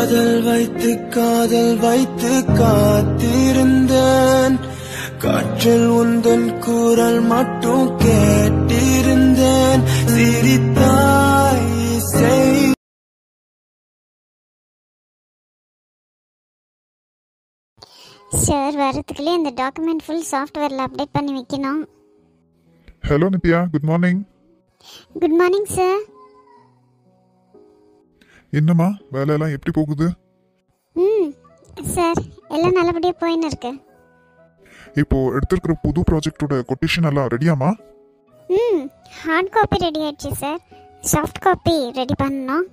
காதல் வைத்து காத்திருந்தேன். காற்றில் உந்தன் குரல் மட்டும் கேட்டிருந்தேன். சிரித்தாய் சார், வரதுக்குள்ளே இந்த டாக்குமெண்ட் ஃபுல் சாஃப்ட்வேரில் அப்டேட் பண்ணி வைக்கணும். Hello Nithya, good morning. Good morning sir. என்னம்மா வேலையெல்லாம் எப்படி போகுது? சார், எல்லாம் நல்லபடியாக போயின்னு இருக்கு. இப்போ எடுத்திருக்கிற புது ப்ராஜெக்டோட கொட்டேஷன் எல்லாம் ரெடியாமா? ஹார்ட் காப்பி ரெடி ஆயிடுச்சு சார். சாஃப்ட் காப்பி ரெடி பண்ணணும்.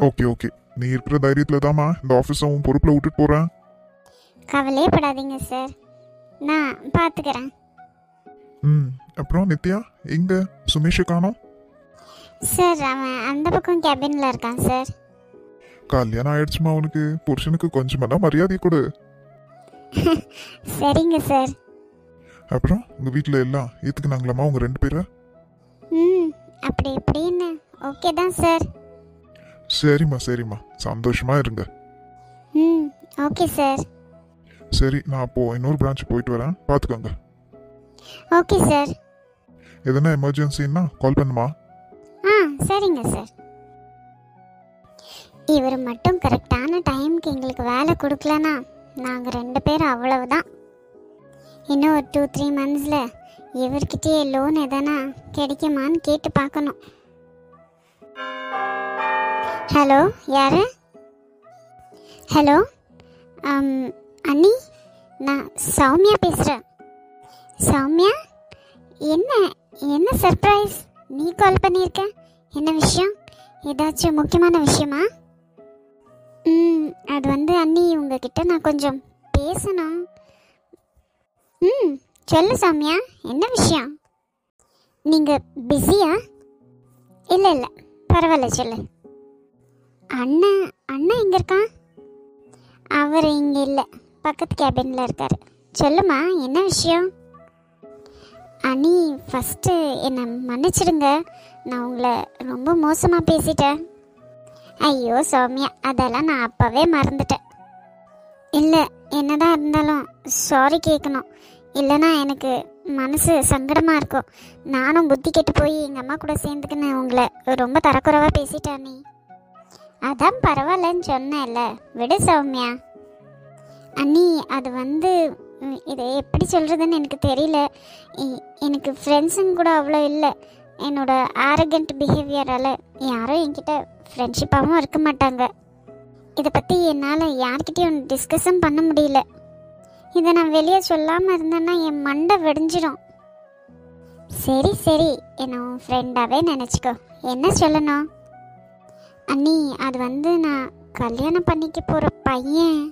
Okay okay. நீ இருக்கிற தைரியத்தில் தாம்மா இந்த ஆஃபீஸை உன் பொறுப்பில் விட்டுட்டு போகிறேன். கவலையே படாதீங்க சார், நான் பார்த்துக்கிறேன். அப்புறம் நித்யா, எங்கே சுமேஷை காணோம்? சார், அவன் அந்த பக்கம் கேபினில் இருக்கான் சார். கல்யாணம் ஆயிடுச்சுமா அவனுக்கு? புருஷனுக்கு கொஞ்சமெல்லாம் மரியாதை கொடு. சரிங்க சார். அப்புறம் உங்கள் வீட்டில் எல்லாம் ஏற்றுக்குனாங்களாம்மா உங்கள் 2 பேரை? அப்படி இப்படின்னு ஓகே தான் சார். சரிம்மா சரிம்மா, சந்தோஷமா இருங்க. Okay sir. சரி, நான் அப்போது இன்னொரு பிரான்ச் போயிட்டு வரேன், பார்த்துக்கோங்க. Okay sir. எதனா எமர்ஜென்சின்னா கால் பண்ணுமா? சரிங்க சார். இவர் மட்டும் கரெக்டான டைமுக்கு எங்களுக்கு வேலை கொடுக்கலனா நாங்கள் 2 பேரும் அவ்வளவுதான். இன்னும் ஒரு 2-3 மந்த்ஸில் இவர்கிட்டயே லோன் எதனா கிடைக்குமான்னு கேட்டு பார்க்கணும். ஹலோ, யாரு? ஹலோ, அண்ணி, நான் சௌமியா பேசுகிறேன். சௌமியா, என்ன சர்ப்ரைஸ்? நீ கால் பண்ணியிருக்க? என்ன விஷயம்? ஏதாச்சும் முக்கியமான விஷயமா? அது வந்து அண்ணி, உங்ககிட்ட நான் கொஞ்சம் பேசணும். சொல்லு சௌமியா, என்ன விஷயம்? நீங்கள் பிஸியா? இல்லை பரவாயில்ல, சொல்லு. அண்ணன் எங்கே இருக்கான்? அவர் இங்கே இல்லை, பக்கத்து கேபினில் இருக்கார். சொல்லுமா, என்ன விஷயம்? அண்ணி, ஃபஸ்ட்டு என்னை மன்னிச்சிடுங்க, நான் உங்களை ரொம்ப மோசமாக பேசிட்டேன். ஐயோ சௌமியா, அதெல்லாம் நான் அப்போவே மறந்துட்டேன். இல்லை, என்னதான் இருந்தாலும் சாரி கேட்கணும், இல்லைனா எனக்கு மனசு சங்கடமாக இருக்கும். நானும் புத்தி கெட்டு போய் எங்கள் அம்மா கூட சேர்ந்துக்குன்னு உங்களை ரொம்ப தரக்குறைவாக பேசிட்டேன். நீ அதான் பரவாயில்லன்னு சொன்னேன்ல, விடு சௌமியா. அண்ணி, அது வந்து இதை எப்படி சொல்கிறதுன்னு எனக்கு தெரியல. எனக்கு ஃப்ரெண்ட்ஸுங்க கூட அவ்வளோ இல்லை. என்னோட ஆரகண்ட் பிஹேவியரால் யாரும் என்கிட்ட ஃப்ரெண்ட்ஷிப்பாகவும் இருக்க மாட்டாங்க. இதை பற்றி என்னால் யார்கிட்டையும் டிஸ்கஸும் பண்ண முடியல. இதை நான் வெளியே சொல்லாமல் இருந்தேன்னா என் மண்டை வெடிஞ்சிடும். சரி, என்னை உன் ஃப்ரெண்டாகவே நினச்சிக்கோ. என்ன சொல்லணும்? அண்ணி, அது வந்து நான் கல்யாணம் பண்ணிக்க போகிற பையன்.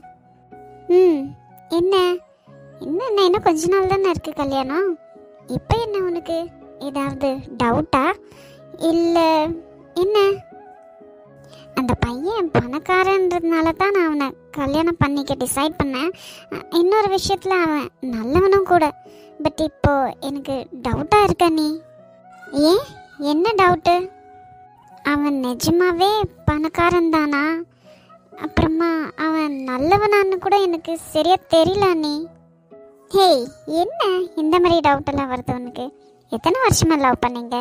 என்ன கொஞ்ச நாள் தானே இருக்கு கல்யாணம். இப்போ என்ன உனக்கு ஏதாவது டவுட்டா? இல்லை என்ன? அந்த பையன் பணக்காரன்றதுனால தான் நான் அவனை கல்யாணம் பண்ணிக்க டிசைட் பண்ணேன். இன்னொரு விஷயத்தில் அவன் நல்லவனும் கூட. பட் இப்போ எனக்கு டவுட்டாக இருக்க. நீ ஏன், என்ன டவுட்டு? அவன் நிஜமாவே பணக்காரன் தானா? அப்புறமா அவன் நல்லவனான்னு கூட எனக்கு சரியா தெரியல. நீ ஹேய், என்ன இந்த மாதிரி டவுட்டெல்லாம் வருது உனக்கு? எத்தனை வருஷமா லவ் பண்ணீங்க?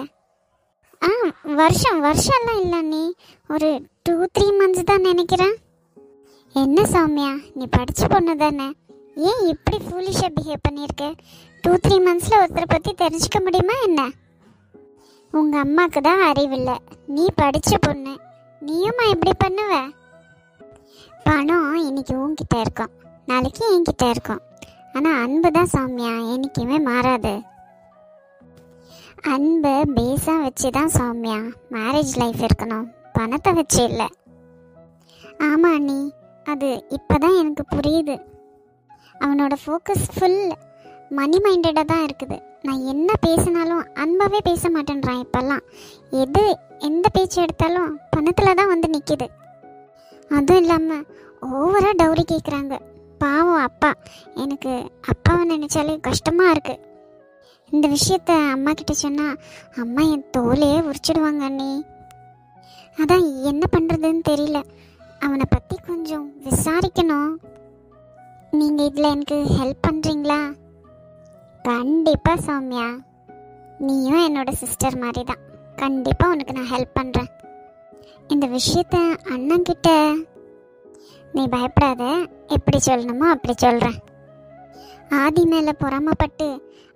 வருஷம்லாம் இல்லை, நீ ஒரு 2-3 மந்த்ஸ் தான் நினைக்கிறேன். என்ன சௌமியா, நீ படித்த பொண்ணு தானே, ஏன் இப்படி ஃபூலிஷாக பிஹேவ் பண்ணியிருக்க? 2-3 மந்த்ஸில் ஒருத்தரை பற்றி தெரிஞ்சுக்க முடியுமா என்ன? உங்கள் அம்மாவுக்கு தான் அறிவில்லை, நீ படித்த பொண்ணு, நீயுமா இப்படி பண்ணுவ? பணம் இன்னைக்கு உன்கிட்ட இருக்கும், நாளைக்கு என்கிட்ட இருக்கும். ஆனால் அன்பு தான் சௌமியா என்றைக்குமே மாறாது. அன்பை பேஸாக வச்சு தான் சௌமியா மேரேஜ் லைஃப் இருக்கணும், பணத்தை வச்சு இல்லை. ஆமாம் அண்ணி, அது இப்போ தான் எனக்கு புரியுது. அவனோட ஃபோக்கஸ் ஃபுல் மணி மைண்டடாக தான் இருக்குது. நான் என்ன பேசினாலும் அன்பாகவே பேச மாட்டேன்றான் இப்போல்லாம். எந்த பேச்சு எடுத்தாலும் பணத்தில் தான் வந்து நிற்கிது. அதுவும் இல்லாமல் ஓவராக டவுரி கேட்குறாங்க. பாவம் அப்பா, எனக்கு அப்பாவை நினச்சாலே கஷ்டமாக இருக்குது. இந்த விஷயத்த அம்மா கிட்ட சொன்னால் அம்மா என் தோலையே உரிச்சிடுவாங்க அண்ணி. அதான் என்ன பண்ணுறதுன்னு தெரியல. அவனை பற்றி கொஞ்சம் விசாரிக்கணும். நீங்கள் இதில் எனக்கு ஹெல்ப் பண்ணுறீங்களா? கண்டிப்பாக சௌமியா, நீயும் என்னோட சிஸ்டர் மாதிரி தான். கண்டிப்பாக உனக்கு நான் ஹெல்ப் பண்ணுறேன். இந்த விஷயத்த அண்ணன்கிட்ட நீ பயப்படாத, எப்படி சொல்லணுமோ அப்படி சொல்கிறேன். ஆதி மேலே பொறாமப்பட்டு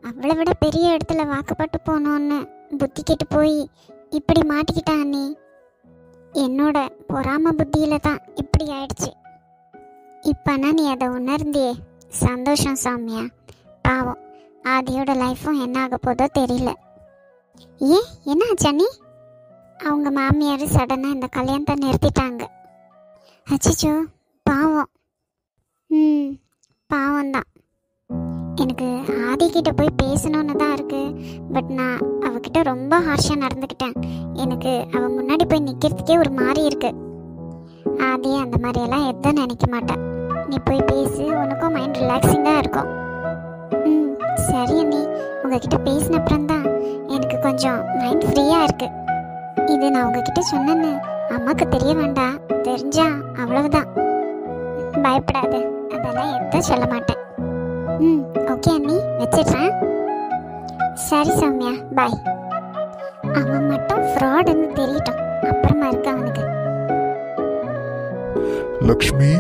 அவளை விட பெரிய இடத்துல வாக்குப்பட்டு போனோன்னு புத்தி கெட்டு போய் இப்படி மாட்டிக்கிட்டான். நீ என்னோட பொறாம புத்தியில தான் இப்படி ஆயிடுச்சு. இப்பனா நீ அதை உணர்ந்தியே, சந்தோஷம் சௌமியா. பாவம், ஆதியோட லைஃப்பும் என்ன ஆக போதோ தெரியல. ஏன், என்ன ஆச்சு அண்ணி? அவங்க மாமியார் சடனாக இந்த கல்யாணத்தை நிறுத்திட்டாங்க. அச்சிச்சோ, பாவம். பாவம்தான். எனக்கு ஆதிக்கிட்ட போய் பேசணுன்னு தான் இருக்கு. பட் நான் அவகிட்ட ரொம்ப ஹார்ஷாக நடந்துக்கிட்டேன். எனக்கு அவன் முன்னாடி போய் நிற்கிறதுக்கே ஒரு மாதிரி இருக்கு. ஆதி அந்த மாதிரியெல்லாம் எதுவும் நினைக்க மாட்டேன். நீ போய் பேசு, உனக்கும் மைண்ட் ரிலாக்ஸிங்காக இருக்கும். சரி அண்ணி, உங்ககிட்ட பேசின அப்புறம் தான் எனக்கு கொஞ்சம் மைண்ட் ஃப்ரீயாக இருக்கு. இது நான் உங்ககிட்ட சொன்னேன்னு அம்மாவுக்கு தெரிய வேண்டாம். தெரிஞ்சா அவ்வளவுதான். பயப்படாத, அதெல்லாம் எதுவும் சொல்ல மாட்டேன். ஓகே அண்ணி, வச்சிடுறேன். சரி சௌமியா, பாய். அவன் மட்டும் ஃப்ராடுன்னு தெரியட்டும், அப்புறமா இருக்கு அவனுக்கு. லக்ஷ்மி,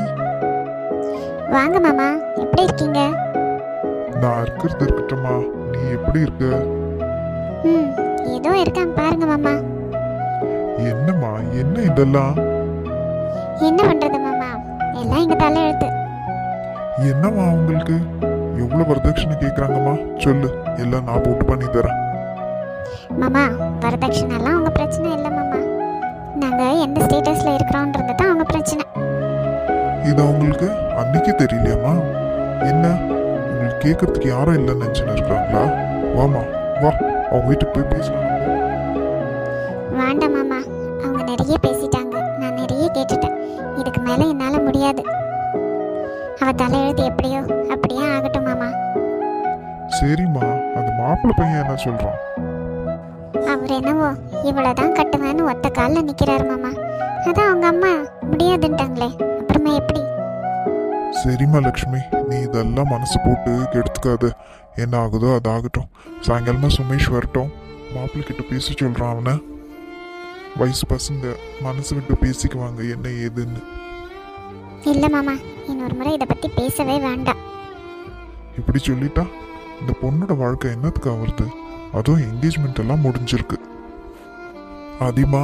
வாங்க மாமா, எப்படி இருக்கீங்க? நான் இருக்கிறது இருக்கட்டுமா, நீ எப்படி இருக்க? ஏதோ இருக்கான் பாருங்க மாமா. என்னம்மா, என்ன இதெல்லாம்? என்ன பண்றது மாமா, எல்லாம் எங்க தலையெழுத்து. என்னம்மா உங்களுக்கு எவ்வளவு வரதட்சணை கேக்குறாங்கம்மா? சொல்லு, எல்லாம் நான் போட்டு பண்ணி தரேன். மாமா, வரதட்சணை எல்லாம் உங்க பிரச்சனை இல்லை மாமா. நாங்க எந்த ஸ்டேட்டஸ்ல இருக்கிறோம்ன்றது தான் அவங்க பிரச்சனை. இது உங்களுக்கு அன்னைக்கு தெரியலையாம்மா? என்ன, உங்களுக்கு கேட்கறதுக்கு யாரும் இல்லைன்னு நினைச்சுன்னு இருக்காங்களா? வாமா, வா, அவங்க வீட்டுக்கு போய் பேசலாம். வேண்டாம் மாமா, அவங்க நிறைய பேசிட்டாங்க, நான் நிறைய கேட்டுட்டேன். இதுக்கு மேல என்னால முடியாது. அவ தலையெழுத்து எப்படியோ அப்படியே ஆகட்டும் மாமா. சரிம்மா, அந்த மாப்பிள்ளை பையன் என்ன சொல்றான்? அவர் என்னவோ இவ்வளவுதான் கட்டுவேன்னு ஒத்த காலில் நிக்கிறாரு மாமா. அதான் அவங்க அம்மா முடியாதுன்ட்டாங்களே, அப்புறமா எப்படி? சரிம்மா லக்ஷ்மி, நீ இதெல்லாம் மனசு போட்டு கெடுத்துக்காத. என்ன ஆகுதோ அது ஆகட்டும். சாயங்காலமா சுமேஷ் வரட்டும், மாப்பிள்ளை கிட்ட பேசி சொல்றான். அவனை வயசு பசங்க மனசு விட்டு பேசிக்குவாங்க என்ன ஏதுன்னு. இல்ல மாமா, இன்னொரு முறை இதை பத்தி பேசவே வேண்டாம். இப்படி சொல்லிட்டா இந்த பொண்ணோட வாழ்க்கை என்னத்துக்கு ஆகுறது? அதுவும் என்கேஜ்மெண்ட் எல்லாம் முடிஞ்சிருக்கு. அதிகமா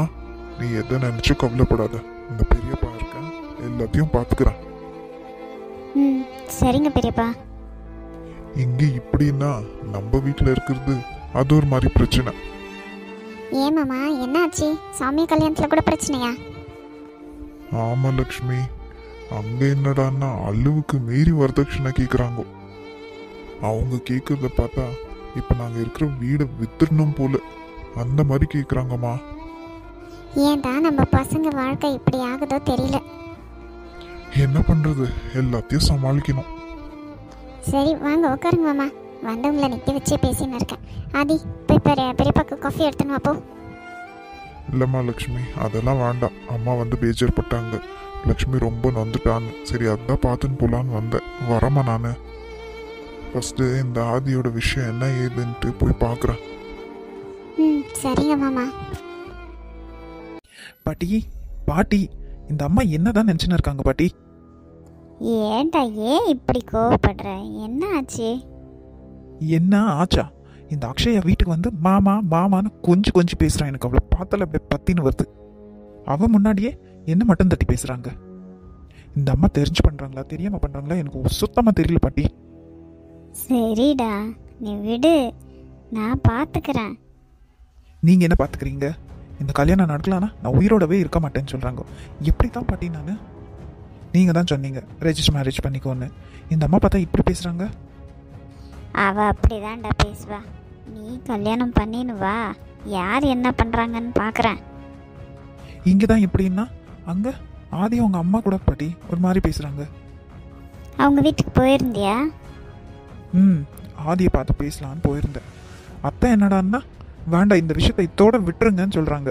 நீ எதை நினைச்சும் கவலைப்படாத. இந்த பெரியப்பா இருக்கேன், எல்லாத்தையும் பாத்துக்கிறேன். சரிங்க பெரியப்பா. இங்க இப்படின்னா நம்ம வீட்டுல இருக்கிறது அது ஒரு மாதிரி பிரச்சனை. ஏன் மாமா, என்னாச்சு? சாமி கல்யாணத்துல கூட பிரச்சனையா? ஆமா லக்ஷ்மி, அங்க என்னடான்னா அளவுக்கு மீறி வரதட்சணை கேக்குறாங்க. அவங்க கேக்குறத பார்த்தா இப்ப நாங்க இருக்கிற வீடை வித்துடணும் போல அந்த மாதிரி கேக்குறாங்கம்மா. ஏன்டா நம்ம பசங்க வாழ்க்கை இப்படி ஆகுதோ தெரியல. என்ன பண்றது, எல்லாத்தையும் சமாளிக்கணும். சரி வாங்க உட்காருங்க மாமா, வந்தவங்களை நிற்க வச்சே பேசின்னு இருக்கேன். ஆதி, போய் பெரியப்பாக்கு காஃபி எடுத்துன்னு வாப்போ. இல்லம்மா லக்ஷ்மி, அதெல்லாம் வேண்டாம். அம்மா வந்து பேஜர்பட்டாங்க, லக்ஷ்மி ரொம்ப நொந்துட்டான்னு. சரி அதான் பார்த்துன்னு போலான்னு வந்தேன். வரமா நான் ஃபஸ்ட்டு இந்த ஆதியோட விஷயம் என்ன ஏதுன்ட்டு போய் பார்க்குறேன். சரிங்க மாமா. பாட்டி, பாட்டி, இந்த அம்மா என்னதான் நினச்சின்னு இருக்காங்க பாட்டி? ஏன்டா ஏன் இப்படி கோவப்படுற? என்ன ஆச்சு? என்ன ஆச்சா? இந்த அக்ஷயா வீட்டுக்கு வந்து மாமா மாமான்னு கொஞ்சம் பேசுகிறான். எனக்கு அவளை பார்த்தால அப்படியே பத்தின்னு வருது. அவன் முன்னாடியே என்ன மட்டும் தட்டி பேசுகிறாங்க. இந்த அம்மா தெரிஞ்சு பண்ணுறாங்களா தெரியாமல் பண்ணுறாங்களா எனக்கு சுத்தமாக தெரியல பாட்டி. சரிடா, நீ விடு, நான் பார்த்துக்கிறேன். நீங்கள் என்ன பார்த்துக்கிறீங்க? இந்த கல்யாணம் நடக்கலான்னா நான் உயிரோடவே இருக்க மாட்டேன்னு சொல்கிறாங்க. எப்படி தான் பாட்டி நான்? நீங்கள் தான் சொன்னீங்க ரெஜிஸ்டர் மேரேஜ் பண்ணிக்கோன்னு. இந்த அம்மா பார்த்தா இப்படி பேசுகிறாங்க. அவள் அப்படிதான்டா பேசுவா. நீ கல்யாணம் பண்ணின்னு வா, யார் என்ன பண்ணுறாங்கன்னு பார்க்குறேன். இங்கே தான் எப்படின்னா அங்கே ஆதி அவங்க அம்மா கூட பாட்டி ஒரு மாதிரி பேசுகிறாங்க. அவங்க வீட்டுக்கு போயிருந்தியா? ஆதியை பார்த்து பேசலான்னு போயிருந்தேன். அத்தை என்னடான்னா வேண்டாம், இந்த விஷயத்தை இதோட விட்டுருங்கன்னு சொல்கிறாங்க.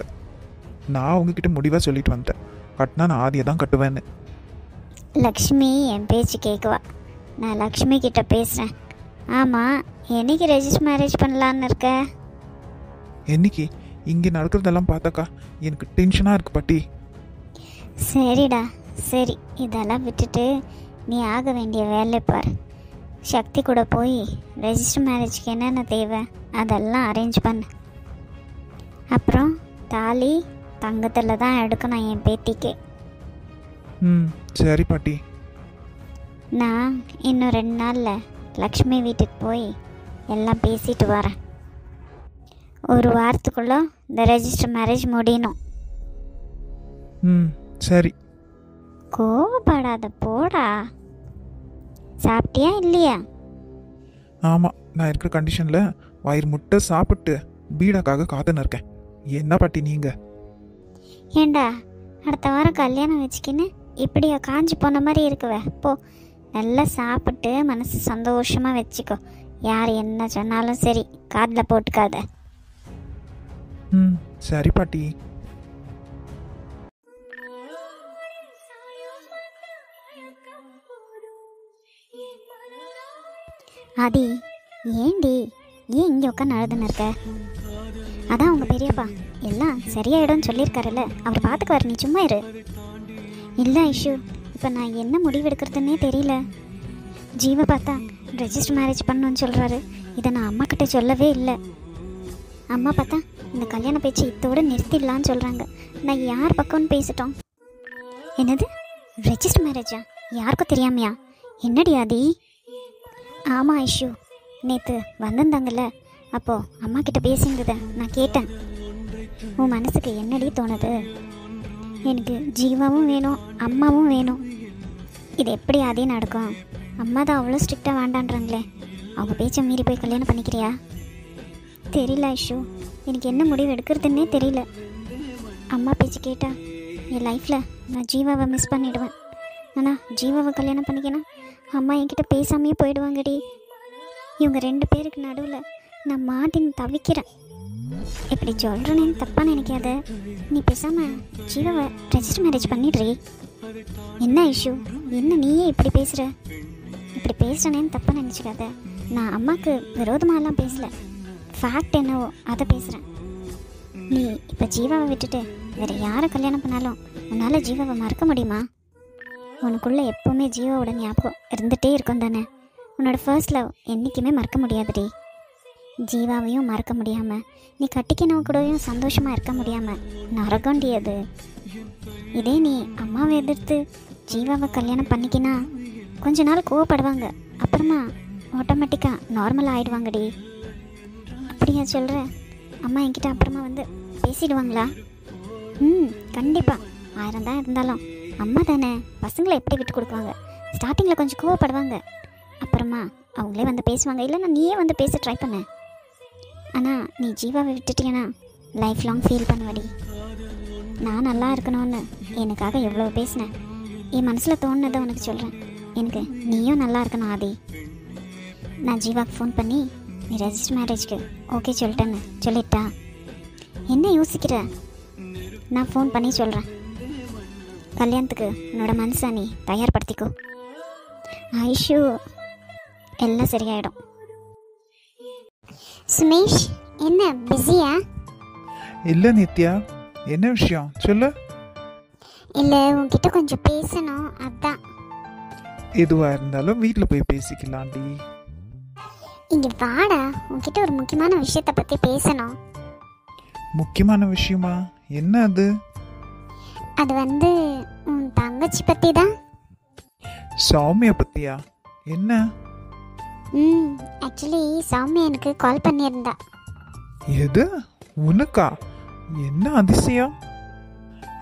நான் அவங்கக்கிட்ட முடிவாக சொல்லிட்டு வந்துட்டேன். கட்டினா நான் ஆதியை தான் கட்டுவேன்னு. லக்ஷ்மி என் பேச்சு கேட்குவா. நான் லக்ஷ்மி கிட்ட பேசுகிறேன். ஆமாம், என்னைக்கு ரெஜிஸ்டர் மேரேஜ் பண்ணலான்னு இருக்க? என்னைக்கு? இங்கே நடக்கிறதெல்லாம் பார்த்தாக்கா எனக்கு டென்ஷனாக இருக்கு பாட்டி. சரிடா சரி, இதெல்லாம் விட்டுட்டு நீ ஆக வேண்டிய வேலை பார். சக்தி கூட போய் ரெஜிஸ்டர் மேரேஜ்க்கு என்னென்ன தேவை அதெல்லாம் அரேஞ்ச் பண்ணு. அப்புறம் தாலி தங்கத்தில் தான் எடுக்கணும் என் பேத்திக்கு. ம் சரி பாட்டி. நான் இன்னும் 2 நாளில் லக்ஷ்மி வீட்டுக்கு போய் எல்லாம் பேசிட்டு வரேன். ஒரு வாரத்துக்குள்ளே இந்த ரெஜிஸ்டர் மேரேஜ் முடியணும். ம் சரி. கோவப்படாத போடா. சாப்பிட்டியா இல்லையா? ஆமாம், நான் இருக்கிற கண்டிஷனில் வயிறு முட்டை சாப்பிட்டு பீடாக்காக காத்துன்னு இருக்கேன். என்ன பாட்டி நீங்கள்? ஏண்டா அடுத்த வாரம் கல்யாணம் வச்சுக்கின்னு இப்படியா காஞ்சி போன மாதிரி இருக்குவ? போ, நல்லா சாப்பிட்டு மனசு சந்தோஷமாக வச்சுக்கோ. யார் என்ன சொன்னாலும் சரி காதில் போட்டுக்காத. ம் சரி பாட்டி. ஆதி, ஏண்டி ஏன் இங்கே உட்காந்து அழுதுன்னு இருக்க? அதான் உங்கள் பெரியப்பா எல்லாம் சரியாயிடும்னு சொல்லியிருக்காருல்ல, அவர் பார்த்துக்குவார், நீ சும்மா இரு. இல்லை ஐஷு, இப்போ நான் என்ன முடிவு எடுக்கிறதுன்னே தெரியல. ஜீவா பார்த்தா ரெஜிஸ்டர் மேரேஜ் பண்ணணும்னு சொல்கிறாரு. இதை நான் அம்மா கிட்ட சொல்லவே இல்லை. அம்மா பார்த்தா இந்த கல்யாண பேச்சு இத்தோடு நிறுத்திடலான்னு சொல்கிறாங்க. நான் யார் பக்கம்னு பேசிட்டோம். என்னது ரெஜிஸ்டர் மேரேஜா? யாருக்கும் தெரியாமையா? என்னடி ஆதி? ஆமாம் ஐஷு, நேற்று வந்திருந்தாங்கல்ல, அப்போது அம்மா கிட்ட பேசியிருந்ததை நான் கேட்டேன். உன் மனசுக்கு என்னடி தோணுது? எனக்கு ஜீவாவும் வேணும், அம்மாவும் வேணும். இது எப்படி அதே நடக்கும்? அம்மா தான் அவ்வளோ ஸ்ட்ரிக்டாக வேண்டான்றாங்களே, அவங்க பேச்சை மீறி போய் கல்யாணம் பண்ணிக்கிறியா? தெரியல ஐஷு, எனக்கு என்ன முடிவு எடுக்கிறதுன்னே தெரியல. அம்மா பேச்சு கேட்டால் என் லைஃப்பில் நான் ஜீவாவை மிஸ் பண்ணிவிடுவேன். ஆனால் ஜீவாவை கல்யாணம் பண்ணிக்கணும் அம்மா என்கிட்ட பேசாமையே போயிடுவாங்கடி. இவங்க 2 பேருக்கு நடுவில் நான் மாட்டின்னு தவிக்கிறேன். இப்படி சொல்கிறேன்னு தப்பாக நினைக்காத. நீ பேசாமல் ஜீவாவை ரெஜிஸ்டர் மேரேஜ் பண்ணிடுறீ. என்ன இஷ்யூ? என்ன நீயே இப்படி பேசுகிற? இப்படி பேசுகிறேன்னு தப்பாக நினச்சிக்காத. நான் அம்மாவுக்கு விரோதமாகலாம் பேசலை, ஃபேக்ட் என்னவோ அதை பேசுகிறேன். நீ இப்போ ஜீவாவை விட்டுட்டு வேறு யாரை கல்யாணம் பண்ணாலும் உன்னால் ஜீவாவை மறக்க முடியுமா? உனக்குள்ளே எப்போவுமே ஜீவாவோட ஞாபகம் இருந்துகிட்டே இருக்கும் தானே? உன்னோட ஃபர்ஸ்ட் லவ் என்றைக்குமே மறக்க முடியாதுடி. ஜீவாவையும் மறக்க முடியாமல் நீ கட்டிக்கினவ கூடவும் சந்தோஷமாக இருக்க முடியாமல் நரகண்டி அது. இதே நீ அம்மாவை எதிர்த்து ஜீவாவை கல்யாணம் பண்ணிக்கினா கொஞ்ச நாள் கோவப்படுவாங்க, அப்புறமா ஆட்டோமேட்டிக்காக நார்மலாக ஆகிடுவாங்கடி. அப்படியா சொல்கிற? அம்மா என்கிட்ட அப்புறமா வந்து பேசிடுவாங்களா? கண்டிப்பாக. 1000 தான் இருந்தாலும் அம்மா தானே, பசங்களை எப்படி விட்டு கொடுக்குவாங்க? ஸ்டார்டிங்கில் கொஞ்சம் கோவப்படுவாங்க, அப்புறமா அவங்களே வந்து பேசுவாங்க. இல்லைன்னா நீயே வந்து பேச ட்ரை பண்ண. ஆனால் நீ ஜீவாவை விட்டுட்டீங்கன்னா லைஃப் லாங் ஃபீல் பண்ணுவடி. நான் நல்லா இருக்கணும்னு எனக்காக எவ்வளோ பேசினேன். என் மனசில் தோணுனதை உனக்கு சொல்கிறேன். எனக்கு நீயும் நல்லா இருக்கணும் ஆதி. நான் ஜீவாவுக்கு ஃபோன் பண்ணி நீ ரெஜிஸ்டர் மேரேஜ்க்கு ஓகே சொல்லிட்டேன்னு சொல்லிட்டா. என்ன யோசிக்கிற? நான் ஃபோன் பண்ணி சொல்கிறேன். கல்யாணத்துக்கு உன்னோட மனசை நீ தயார்படுத்திக்கோ. ஐஷு, எல்லாம் சரியாயிடும். சுமேஷ், என்ன பிஸியா? இல்லை நித்யா, என்ன விஷயம் சொல்லு. இல்லை, உன்கிட்ட கொஞ்சம் பேசணும், அதான். எதுவாக இருந்தாலும் வீட்டில் போய் பேசிக்கலாம்டி. இங்கே வாடா, உன்கிட்ட ஒரு முக்கியமான விஷயத்தை பற்றி பேசணும். முக்கியமான விஷயமா? என்ன அது? அது வந்து உன் தங்கச்சி பற்றி தான். சௌமியா பற்றியா? என்ன? ஆக்சுவலி சௌமியா எனக்கு கால் பண்ணியிருந்தா. எது? உனக்கா? என்ன அதிசயம்!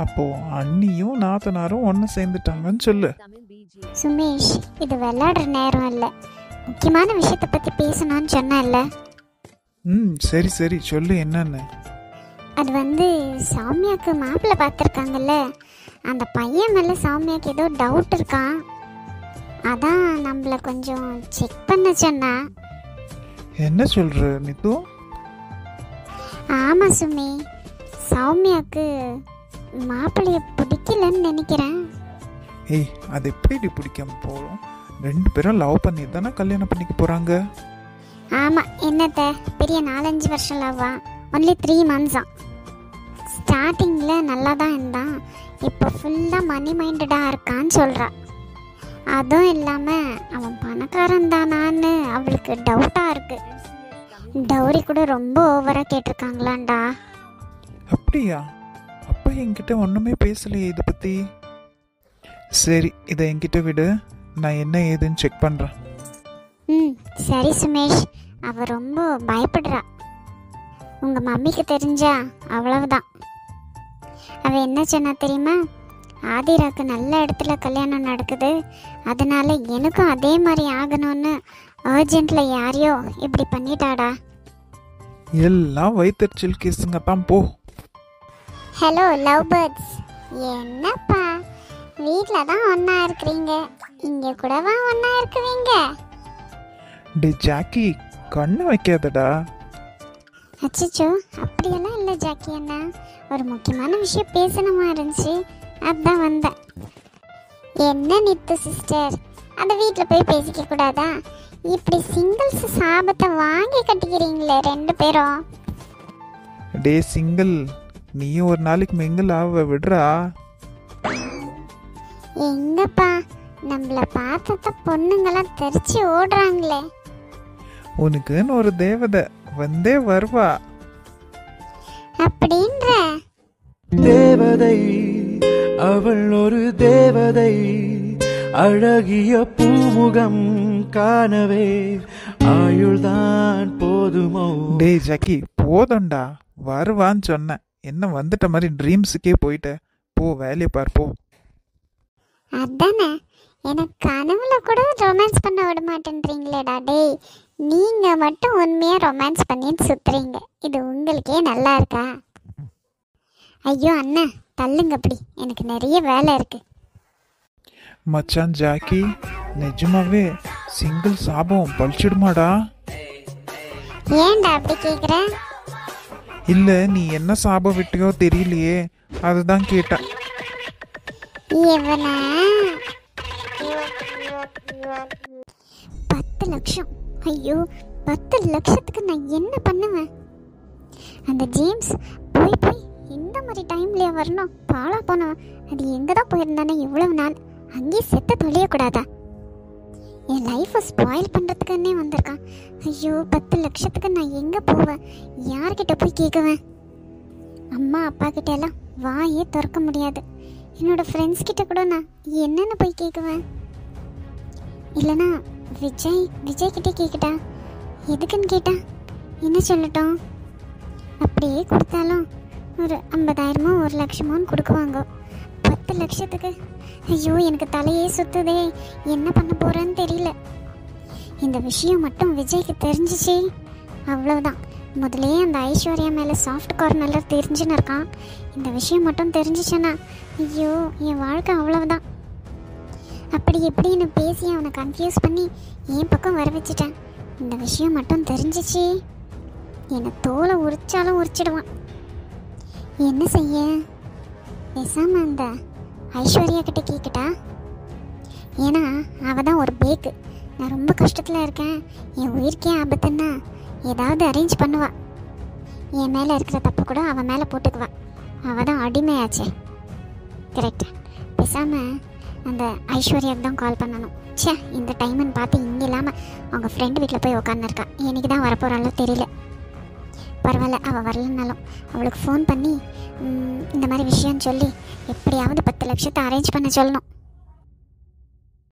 அப்போ அண்ணியும் நாத்தனாரும் ஒன்று சேர்ந்துட்டாங்கன்னு சொல்லு. சுமேஷ், இது விளையாடுற நேரம் இல்லை, முக்கியமான விஷயத்தை பற்றி பேசணும்னு சொன்னேன்ல. சரி சரி சொல்லு, என்னன்னு? அது வந்து சௌமியாவுக்கு மாப்பிள்ளை பார்த்துருக்காங்கல்ல, அந்த பையன் மேலே சௌமியாவுக்கு ஏதோ டவுட் இருக்கான். அதான் நம்மளை கொஞ்சம் செக் பண்ண சொன்னா. என்ன சொல்ற நித்து? ஆமாம் சுமி, சௌமியாவுக்கு மாப்பிள்ளைய பிடிக்க பிடிக்கலன்னு நினைக்கிறேன். ஏய், அது எப்படி பிடிக்காம போகிறோம்? 2 பேரும் லவ் பண்ணி தானே கல்யாணம் பண்ணிக்க போகிறாங்க. ஆமாம், என்னத்த பெரிய 4-5 வருஷம் லவ்வா, ஒன்லி 3 months. ஸ்டார்டிங்கில் நல்லா தான் இருந்தான், இப்போ ஃபுல்லாக மணி மைண்டடாக இருக்கான்னு சொல்கிறா. அதுவும் இல்லாமல் அவன் பணக்காரன் தானான்னு அவளுக்கு டவுட்டாக இருக்குது. டவுரி கூட ரொம்ப ஓவராக கேட்டிருக்காங்களாண்டா. அப்படியா? அப்போ என்கிட்ட ஒன்றுமே பேசலையே இதை பற்றி. சரி, இதை என்கிட்ட விடு, நான் என்ன ஏதுன்னு செக் பண்ணுறேன். சரி சுமேஷ், அவள் ரொம்ப பயப்படுறா. உங்கள் மம்மிக்கு தெரிஞ்சா அவ்வளவுதான். அவள் என்ன சொன்னா தெரியுமா? ஆதிராக்கு நல்ல இடத்துல கல்யாணம் நடக்குது, அதனால எனக்கும் அதே மாதிரி ஆகணும்னு அர்ஜென்ட்டில் யாரையோ இப்படி பண்ணிட்டாடா. எல்லாம் வயிற்றுச்சல் கேஸுங்க தான் போ. ஹலோ லவ் பேர்ட்ஸ், என்னப்பா வீட்டில் தான் ஒன்றா இருக்கிறீங்க, இங்கே கூடவா ஒன்றா இருக்குவீங்க? டே ஜாக்கி, கண்ணு வைக்காதடா. அச்சோ, அப்படியெல்லாம் இல்லை ஜாக்கி அண்ணா, ஒரு முக்கியமான விஷயம் பேசணுமா இருந்துச்சு, அதான் வந்தேன். என்ன நித்து சிஸ்டர், அந்த வீட்டில் போய் பேசிக்க கூடாதா? இப்படி சிங்கிள்ஸ் சாபத்தை வாங்கி கட்டிக்கிறீங்களே 2 பேரும். டே சிங்கிள், நீயும் ஒரு நாளைக்கு மிங்கிள் ஆவ விடுறா. எங்கப்பா, நம்மள பார்த்தத பொண்ணுங்கெல்லாம் தெரிச்சு ஓடுறாங்களே. உனக்குன்னு ஒரு தேவதை வந்தே வருவா. அப்படின்ற தேவதை அவள் ஒரு தேவதை, அழகிய பூமுகம் காணவே ஆயுள்தான் போதுமோ. டே ஜாக்கி, போதும்டா, வருவான்னு சொன்னேன், என்ன வந்துட்ட மாதிரி ட்ரீம்ஸுக்கே போயிட்ட. போ, வேலையை பார் போ. அதானே, எனக்கு கனவுல கூட ரொமான்ஸ் பண்ண விட மாட்டேன்றீங்களேடா. டேய், நீங்க மட்டும் உண்மையா ரொமான்ஸ் பண்ணிட்டு சுத்துறீங்க, இது உங்களுக்கே நல்லா இருக்கா? ஐயோ அண்ணா, தள்ளுங்க அப்படி, எனக்கு நிறைய வேலை இருக்கு. மச்சான் ஜாக்கி, நிஜமாவே சிங்கிள் சாபம் பழிச்சிடுமாடா? ஏன்டா அப்படி கேக்குற? இல்ல, நீ என்ன சாபம் விட்டியோ தெரியலையே, அதுதான் கேட்டேன். இவனா 10 லட்சம். ஐயோ, 10 லட்சத்துக்கு நான் என்ன பண்ணுவேன்? அந்த ஜேம்ஸ் போய் போய் இந்த மாதிரி டைம்லயே வரணும், பாலா போனவன் அது எங்கே தான் போயிருந்தானே இவ்வளவு நாள், அங்கேயே செத்து தொலையக்கூடாதா? என் லைஃப்பை ஸ்பாயில் பண்ணுறதுக்குன்னே வந்திருக்கான். ஐயோ, 10 லட்சத்துக்கு நான் எங்கே போவேன்? யார்கிட்ட போய் கேட்குவேன்? அம்மா அப்பா கிட்ட எல்லாம் வாயே திறக்க முடியாது. என்னோட ஃப்ரெண்ட்ஸ் கிட்ட கூட நான் என்னென்னு போய் கேட்குவேன்? இல்லைனா விஜய் கிட்டே கேட்கட்டா? எதுக்குன்னு கேட்டா என்ன சொல்லட்டும்? அப்படியே கொடுத்தாலும் ஒரு 50,000மோ 1,00,000மோன்னு கொடுக்குவாங்க. 10 லட்சத்துக்கு ஐயோ, எனக்கு தலையே சுத்துதே, என்ன பண்ண போறேன்னு தெரியல. இந்த விஷயம் மட்டும் விஜய்க்கு தெரிஞ்சிச்சு அவ்வளவுதான். முதலே அந்த ஐஸ்வர்யா மேலே சாஃப்ட் கார்னரில் தெரிஞ்சுன்னு இருக்கான். இந்த விஷயம் மட்டும் தெரிஞ்சிச்சேன்னா ஐயோ, என் வாழ்க்கை அவ்வளவுதான். அப்படி எப்படின்னு பேசி அவனை கன்ஃபியூஸ் பண்ணி என் பக்கம் வர வச்சுட்டேன். இந்த விஷயம் மட்டும் தெரிஞ்சிச்சு என்னை தோலை உரிச்சாலும் உரிச்சிடுவான். என்ன செய்ய? பேசாம அந்த ஐஸ்வர்யா கிட்ட கேட்கட்டா? ஏன்னா அவள் தான் ஒரு பேக்கு. நான் ரொம்ப கஷ்டத்தில் இருக்கேன், என் உயிருக்கே ஆபத்துன்னா ஏதாவது அரேஞ்ச் பண்ணுவா. என் மேலே இருக்கிற தப்பு கூட அவன் மேலே போட்டுக்குவா. அவள் தான் அடிமையாச்சே. கரெக்டா? பேசாமல் அந்த ஐஸ்வர்யாவுக்கு தான் கால் பண்ணணும். சே, இந்த டைமுன்னு பார்த்து இங்கே இல்லாமல் அவங்க ஃப்ரெண்டு வீட்டில் போய் உட்காந்துருக்கா. என்னைக்கு தான் வரப்போகிறாலோ தெரியல. பரவாயில்ல, அவள் வரலனாலும் அவளுக்கு ஃபோன் பண்ணி இந்த மாதிரி விஷயம்னு சொல்லி எப்படியாவது 10 லட்சத்தை அரேஞ்ச் பண்ண சொல்லணும்.